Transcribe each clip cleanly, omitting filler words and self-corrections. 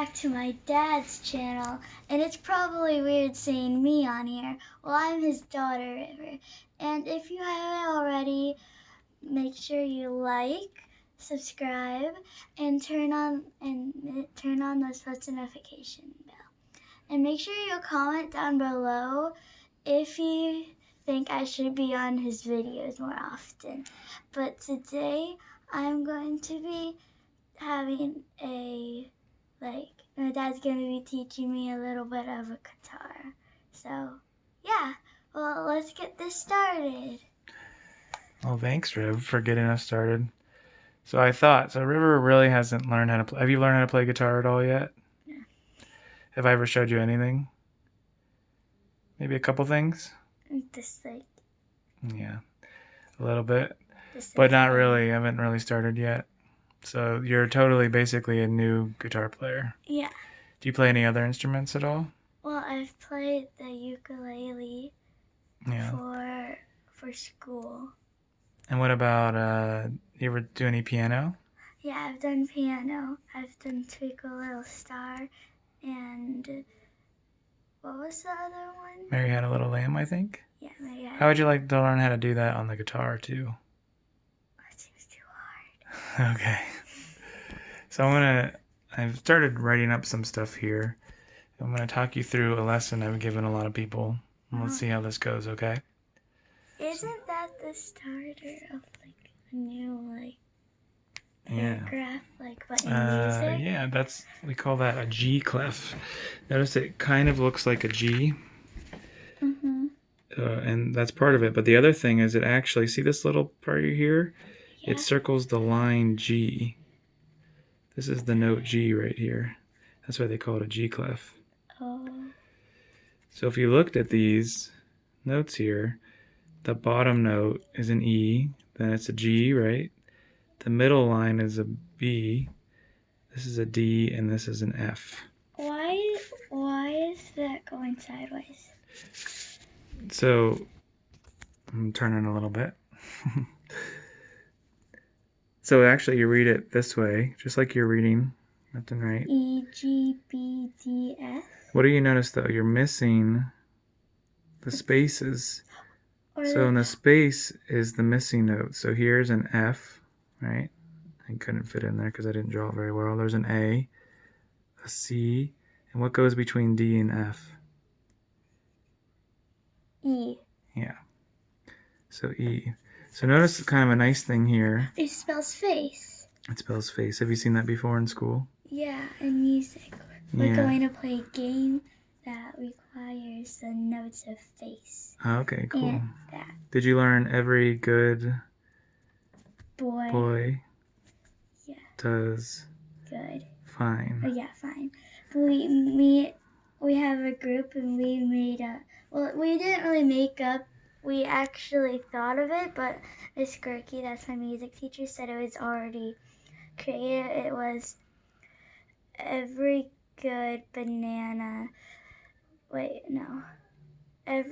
back to my dad's channel, and it's probably weird seeing me on here. Well, I'm his daughter, River, and if you haven't already, make sure you like, subscribe, and turn on those post notification bell. And make sure you comment down below if you think I should be on his videos more often. But today I'm going to be having my dad's going to be teaching me a little bit of a guitar. So, yeah, well, let's get this started. Well, thanks, Riv, for getting us started. So River really hasn't learned how to play. Have you learned how to play guitar at all yet? No. Have I ever showed you anything? Maybe a couple things? Just like... Yeah, a little bit. But not really. I haven't really started yet. So you're totally basically a new guitar player. Yeah. Do you play any other instruments at all? Well, I've played the ukulele for school. And what about, you ever do any piano? Yeah, I've done piano. I've done Twinkle Little Star, and what was the other one? Mary Had a Little Lamb, I think? Yeah, Mary Had. How would you like to learn how to do that on the guitar, too? That seems too hard. Okay. So I've started writing up some stuff here. I'm going to talk you through a lesson I've given a lot of people. And let's see how this goes, okay? Isn't that the starter of a new paragraph, but in music? Yeah, we call that a G clef. Notice it kind of looks like a G. Mm-hmm. And that's part of it. But the other thing is it actually, see this little part here? Yeah. It circles the line G. This is the note G right here. That's why they call it a G clef. Oh. So if you looked at these notes here, the bottom note is an E, then it's a G, right? The middle line is a B, this is a D, and this is an F. Why is that going sideways? So, I'm turning a little bit. So actually you read it this way, just like you're reading left and right. E, G, B, D, F. What do you notice though? You're missing the spaces. So in the space is the missing note. So here's an F, right? I couldn't fit in there because I didn't draw it very well. There's an A C, and what goes between D and F? E. Yeah. So E. So notice kind of a nice thing here. It spells face. It spells face. Have you seen that before in school? Yeah, in music. We're going to play a game that requires the notes of face. Okay, cool. And that. Did you learn every good boy does good fine? Oh yeah, fine. We have a group and we made up. Well, we didn't really make up. We actually thought of it, but Miss Gerke, that's my music teacher, said it was already created. It was every good banana. Wait, no. An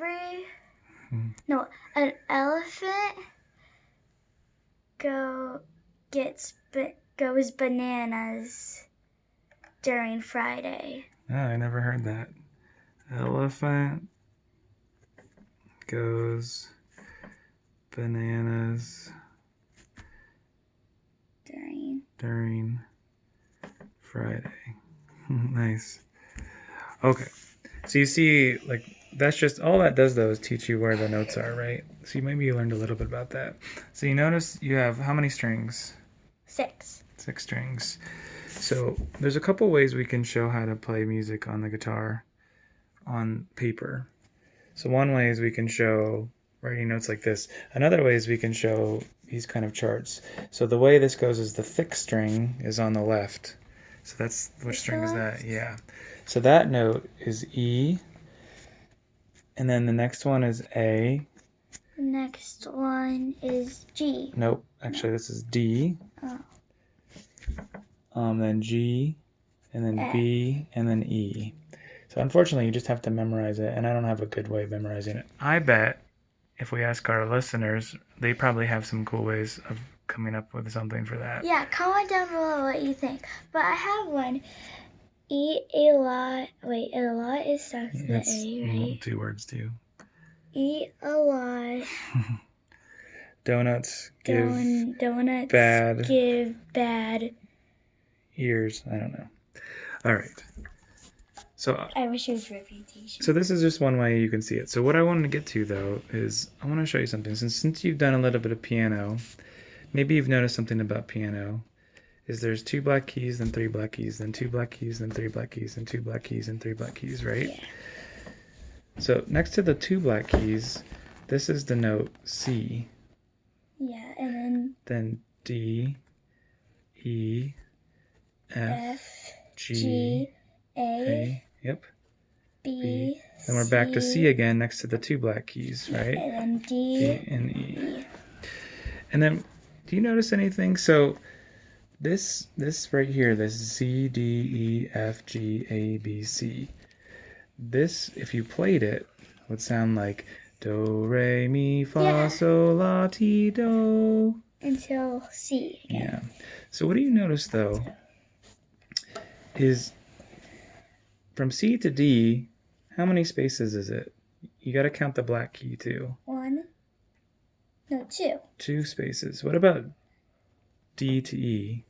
elephant goes bananas during Friday. Oh, I never heard that. Elephant goes bananas during Friday. Nice. Okay. So you see, that's just, all that does though is teach you where the notes are, right? So maybe you learned a little bit about that. So you notice you have how many strings? 6. 6 strings. So there's a couple ways we can show how to play music on the guitar on paper. So one way is we can show writing notes like this. Another way is we can show these kind of charts. So the way this goes is the thick string is on the left. So that's, which string is that? Yeah. So that note is E. And then the next one is A. The next one is G. Nope. Actually, this is D. Oh. Then G, and then B, and then E. So unfortunately, you just have to memorize it, and I don't have a good way of memorizing it. I bet if we ask our listeners, they probably have some cool ways of coming up with something for that. Yeah, comment down below what you think. But I have one. Eat a lot. Wait, a lot is starts with It's A, right? 2 words too. Eat a lot. Donuts give Donuts bad give bad ears. I don't know. All right. So I wish it was reputation. So this is just one way you can see it. So what I wanted to get to though is I want to show you something. Since you've done a little bit of piano, maybe you've noticed something about piano. Is there's 2 black keys, then 3 black keys, then 2 black keys, then 3 black keys, then 2 black keys, and 3 black keys, right? Yeah. So next to the 2 black keys, this is the note C. Yeah, and Then D, E, F, G, A. Yep. B. Then we're back to C again next to the 2 black keys, right? And then D. D and E. And then, do you notice anything? So this right here, this C, D, E, F, G, A, B, C. This, if you played it, would sound like do, re, mi, fa, sol, la, ti, do. Until C again. Yeah. So what do you notice though? Is from C to D, how many spaces is it? You got to count the black key too. 1. No, 2. 2 spaces. What about D to E?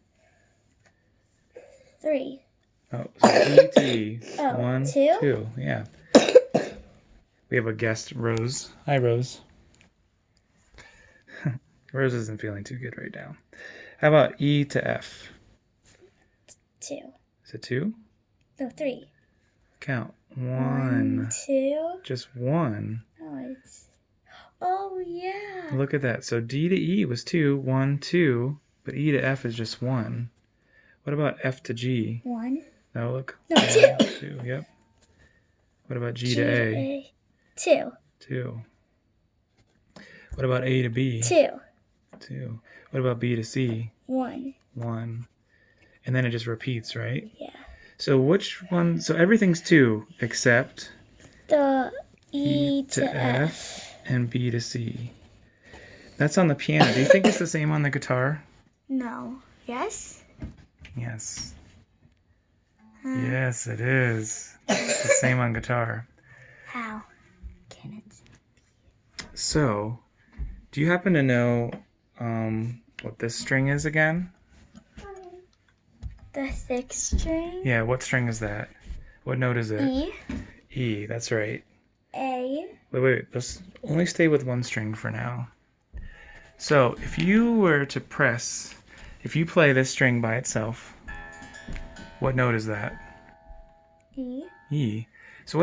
3. Oh, so D to E. Oh, 1, 2? 2. Yeah. We have a guest, Rose. Hi, Rose. Rose isn't feeling too good right now. How about E to F? 2. Is it 2? No, 3. Count. 1. 1, 2. Just 1. Oh, yeah. Look at that. So D to E was 2, 1, 2, but E to F is just 1. What about F to G? 1. No, look. No, 2. 2, yep. What about G to A? 2. 2. What about A to B? 2. 2. What about B to C? 1. 1. And then it just repeats, right? Yeah. So which one? So everything's 2 except The E to F. and B to C. That's on the piano. Do you think it's the same on the guitar? No. Yes? Yes. Yes, it is. It's the same on guitar. How can it? So, do you happen to know what this string is again? The 6th string? Yeah, what string is that? What note is it? E. E, that's right. A. Wait. Let's only stay with one string for now. So, if you were to press, if you play this string by itself, what note is that? E. E. So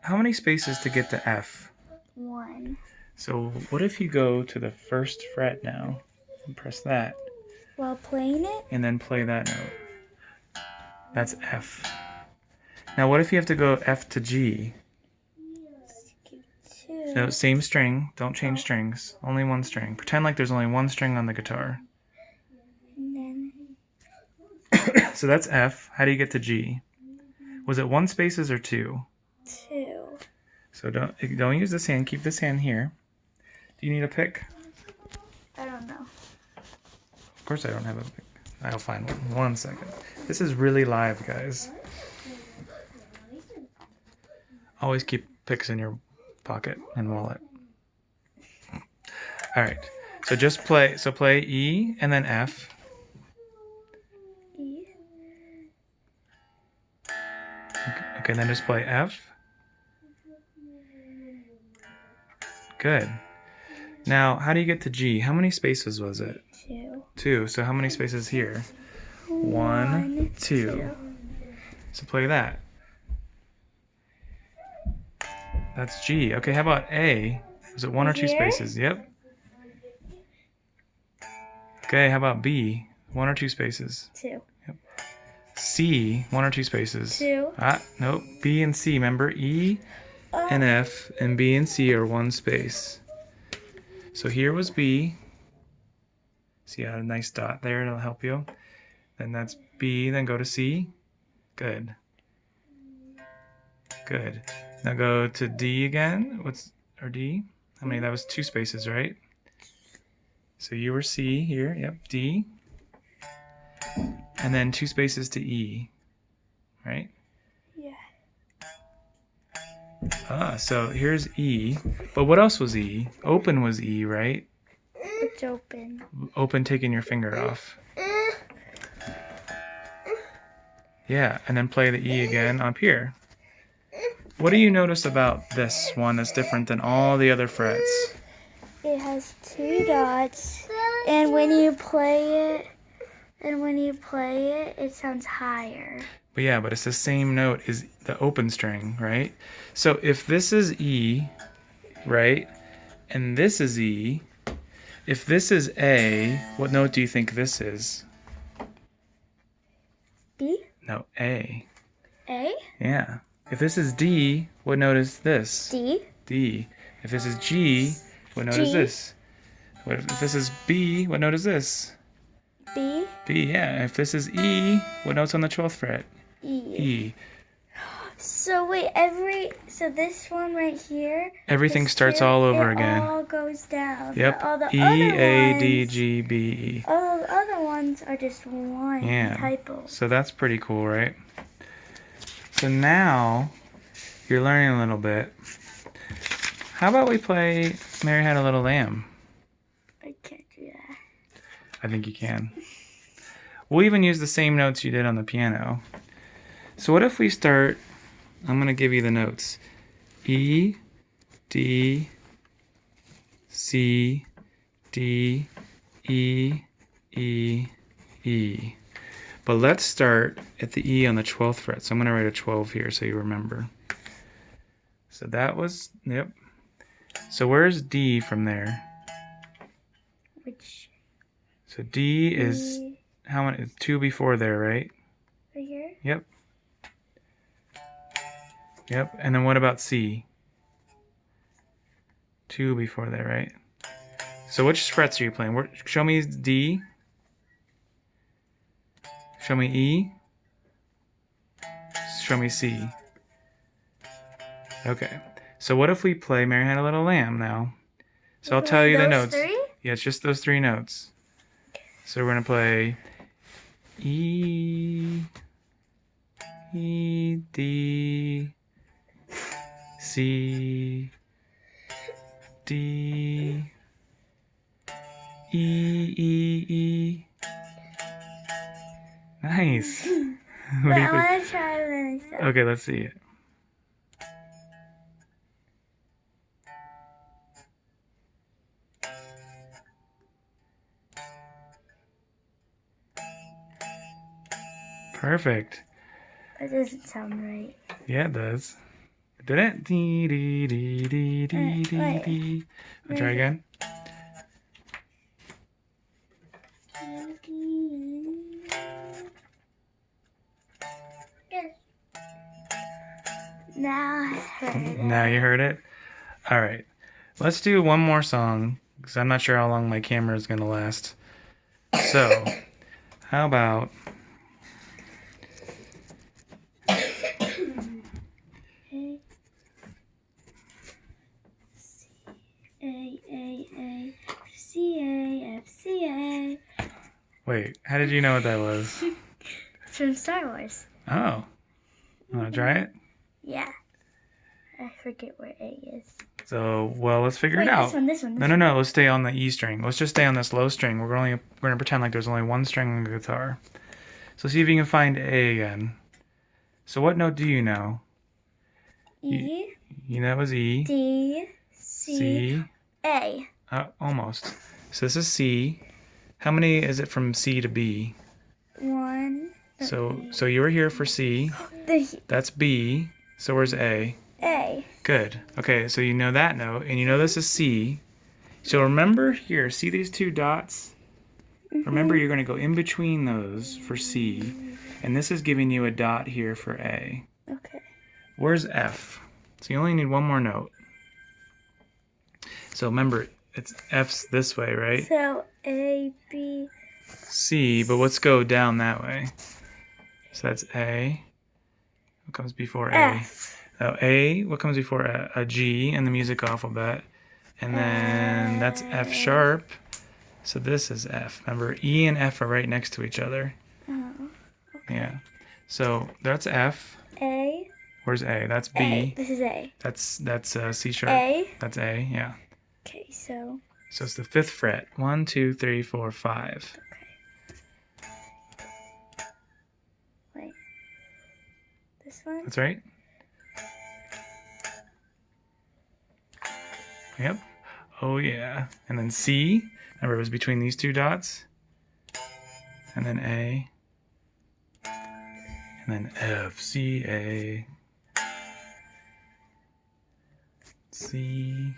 how many spaces to get to F? 1. So what if you go to the 1st fret now and press that While playing it? and then play that note? That's F. Now what if you have to go F to G? 2. No, same string. Don't change strings. Only one string. Pretend like there's only one string on the guitar. And then So that's F. How do you get to G? Was it 1 spaces or 2? 2. So don't use this hand. Keep this hand here. Do you need a pick? I don't know. Of course I don't have a pick. I'll find one. 1 second. This is really live, guys. Always keep picks in your pocket and wallet. All right. So just play. So play E and then F. E. Okay, then just play F. Good. Now, how do you get to G? How many spaces was it? 2. 2. So how many spaces here? 1, 2. So play that. That's G. Okay, how about A? Was it 1 or 2 Here? spaces? Yep. Okay, how about B? 1 or 2 spaces? 2. C, 1 or 2 spaces? 2. Nope. B and C. Remember, E and F and B and C are 1 space. So here was B. See a nice dot there, it'll help you. Then that's B, then go to C. Good. Good. Now go to D again. Or D? How many? That was 2 spaces, right? So you were C here. Yep, D. And then 2 spaces to E. right? Yeah. So here's E. But what else was E? Open was E, right? It's open. Open taking your finger off. Yeah, and then play the E again up here. What do you notice about this one that's different than all the other frets? It has 2 dots, and when you play it, it sounds higher. But yeah, but it's the same note as the open string, right? So if this is E, right, and this is E, if this is A, what note do you think this is? B? No, A. A? Yeah. If this is D, what note is this? D? D. If this is G, what note is G. this? What if this is B, what note is this? B? B, yeah. If this is E, what note's on the 12th fret? E. E. So wait, so this one right here. Everything this starts here, all over it again. all goes down. Yep. But all the E, other A, ones, D, G, B, E. all the other ones are just one Yeah. typo. So that's pretty cool, right? So now you're learning a little bit. How about we play Mary Had a Little Lamb? I can't do that. I think you can. We'll even use the same notes you did on the piano. So what if we start, I'm going to give you the notes. E, D, C, D, E, E, E. But let's start at the E on the 12th fret. So I'm going to write a 12 here so you remember. So that was, yep. So where's D from there? Which? So D is, D how many? 2 before there, right? right here? Yep. Yep. And then what about C? 2 before there, right? So which frets are you playing? Show me D. Show me E. Show me C. Okay. So what if we play Mary Had a Little Lamb now? So I'll tell you the notes. 3? Yeah, it's just those 3 notes. So we're going to play E, E, D, C, D, E, E, E. Nice. What do Wait, you I think? want to try it myself. Okay, let's see it. Perfect. It doesn't sound right. Yeah, it does. Did it? Dee, dee, dee, dee, dee, dee, Wait. dee. I'll try again. Yes. Now I heard it. Now you heard it? All right. Let's do one more song because I'm not sure how long my camera is going to last. So, how about... A. Wait, how did you know what that was? It's from Star Wars. Oh. Want to try it? Yeah. I forget where A is. So, well, let's figure Wait, it out. this one. No. Let's stay on the E string. Let's just stay on this low string. We're going to pretend like there's only one string on the guitar. So see if you can find A again. So what note do you know? E. You know it was E. D. C. A. Almost. So this is C. How many is it from C to B? 1. So you were here for C. That's B. So where's A? A. Good. Okay, so you know that note, and you know this is C. So remember here, see these 2 dots? Remember you're going to go in between those for C, and this is giving you a dot here for A. Okay. Where's F? So you only need one more note. So remember, it's F's this way, right? So A, B, C, but let's go down that way. So that's A. What comes before A? F. Oh, A, what comes before a G in the music alphabet? And then that's F sharp. So this is F. Remember, E and F are right next to each other. Oh. Yeah. So that's F. A. Where's A? That's B. A. This is A. That's C sharp. A. That's A, yeah. Okay, so. So it's the 5th fret. 1, 2, 3, 4, 5. Okay. Wait. This one? That's right. Yep. Oh yeah. And then C. Remember, it was between these two dots. And then A. And then F, C, A. C.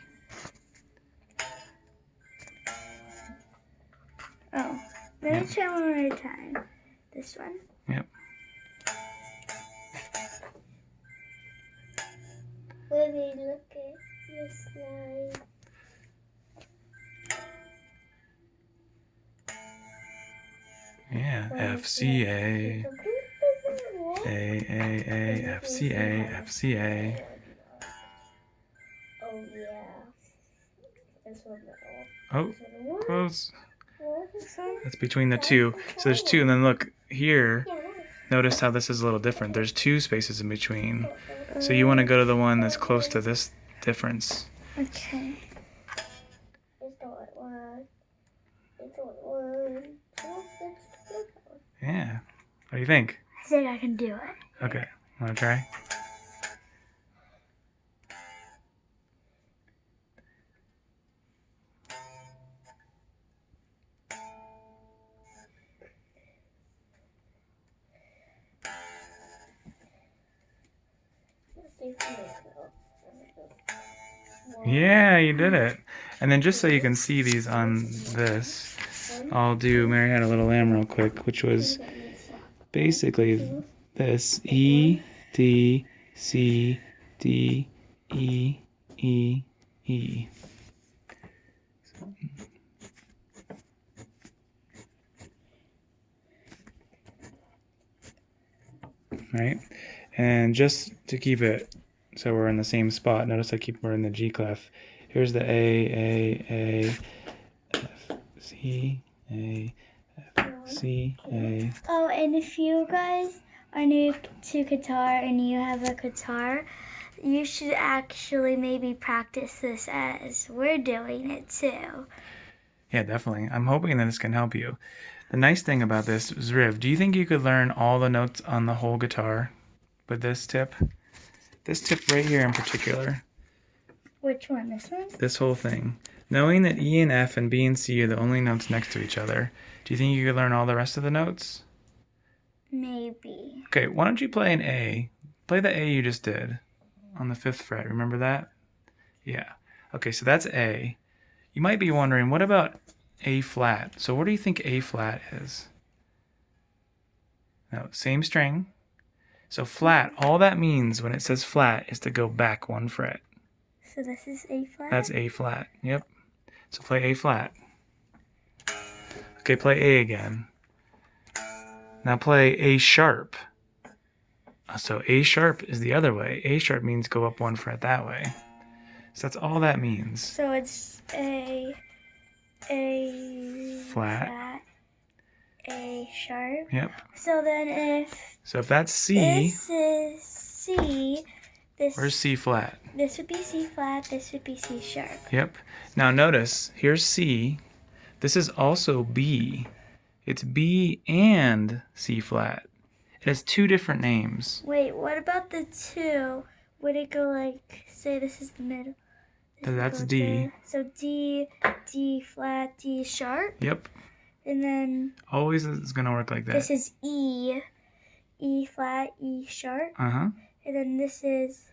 Oh. Let me try one more time. This one? Yep. Let me look at this line. Yeah. F, C, A. A, F, C, A, F, C, A. Oh, yeah. This one. Oh, close. This one? That's between the two. So there's two, and then look here. Notice how this is a little different. There's 2 spaces in between. So you want to go to the one that's close to this difference. Okay. Yeah. What do you think? I think I can do it. Okay. Want to try? Yeah, you did it. And then just so you can see these on this, I'll do Mary Had a Little Lamb real quick, which was basically this E, D, C, D, E, E, E. Right? And just to keep it so we're in the same spot, notice I keep we're in the G clef. Here's the A, F, C, A, F, C, A. Oh, and if you guys are new to guitar and you have a guitar, you should actually maybe practice this as we're doing it too. Yeah, definitely. I'm hoping that this can help you. The nice thing about this is, Riv, do you think you could learn all the notes on the whole guitar with this tip? This tip right here in particular. Which one? This one? This whole thing. Knowing that E and F and B and C are the only notes next to each other, do you think you could learn all the rest of the notes? Maybe. Okay, why don't you play an A? Play the A you just did on the 5th fret. Remember that? Yeah. Okay, so that's A. You might be wondering, what about A flat? So what do you think A flat is? No, same string. So flat, all that means when it says flat is to go back 1 fret. So this is A flat? That's A flat, yep. So play A flat. Okay, play A again. Now play A sharp. So A sharp is the other way. A sharp means go up 1 fret that way. So that's all that means. So it's A Flat. A sharp. Yep. So then So if that's C, this is C, where's C flat? This would be C flat, this would be C sharp. Yep. Now notice, here's C. This is also B. It's B and C flat. It has 2 different names. Wait, what about the 2? Would it go like, say this is the middle? That's D. There. So D, D flat, D sharp. Yep. And then Always is going to work like that. this is E, E flat, E sharp. Uh-huh. And then this is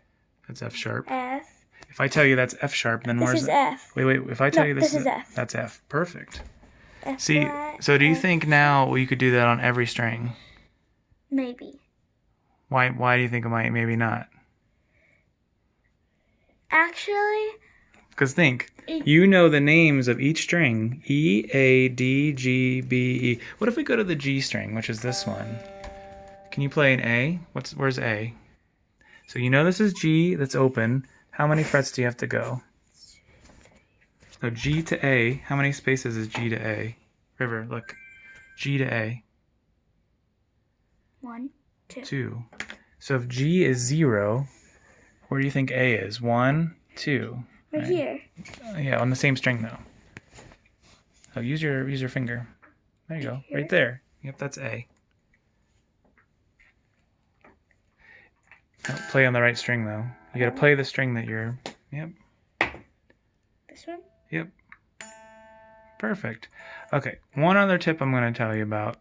That's F sharp. F. If I tell you that's F sharp, then This where's is it? F. Wait. If I tell No, you this is F. That's F. Perfect. F See, flat, so do you F, think now you could do that on every string? Maybe. Why do you think it might? Maybe not. Actually, Because think, you know the names of each string. E, A, D, G, B, E. What if we go to the G string, which is this one? Can you play an A? Where's A? So you know this is G that's open. How many frets do you have to go? So G to A, how many spaces is G to A? River, look. G to A. 1. 2. So if G is 0, where do you think A is? 1, 2. Right here. Yeah, on the same string though. So use your finger. There you go. Here? Right there. Yep, that's A. Don't play on the right string though. You gotta play the string that you're... Yep. This one? Yep. Perfect. Okay, one other tip I'm going to tell you about.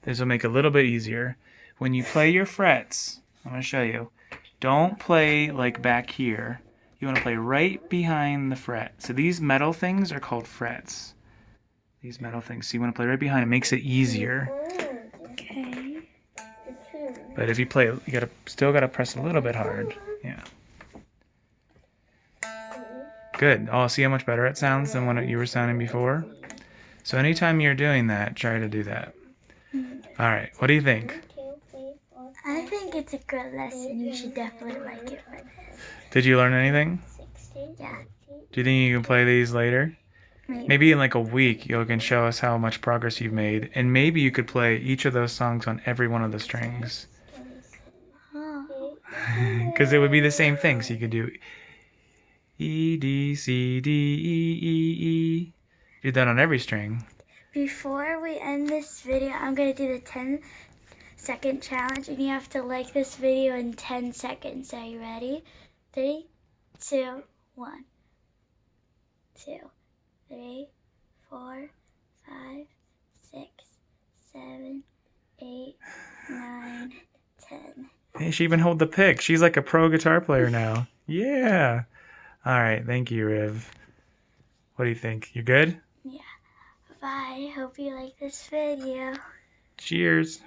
This will make it a little bit easier. When you play your frets, I'm going to show you. Don't play like back here. You want to play right behind the fret. So these metal things are called frets. These metal things. So you want to play right behind. It makes it easier. Okay. But if you play, you still gotta press a little bit hard. Yeah. Good. Oh, see how much better it sounds than what you were sounding before? So anytime you're doing that, try to do that. Alright, what do you think? I think it's a good lesson. You should definitely like it for this. Did you learn anything? Yeah. Do you think you can play these later? Maybe in like a week you can show us how much progress you've made. And maybe you could play each of those songs on every one of the strings. Oh. Because it would be the same thing. So you could do E, D, C, D, E, E, E. Do that on every string. Before we end this video, I'm going to do the 10-second challenge, and you have to like this video in 10 seconds. Are you ready? 3, 2, 1. 2, 3, 4, 5, 6, 7, 8, 9, 10. Hey, she even hold the pick. She's like a pro guitar player now. Yeah. All right. Thank you, Riv. What do you think? You good? Yeah. Bye. Hope you like this video. Cheers.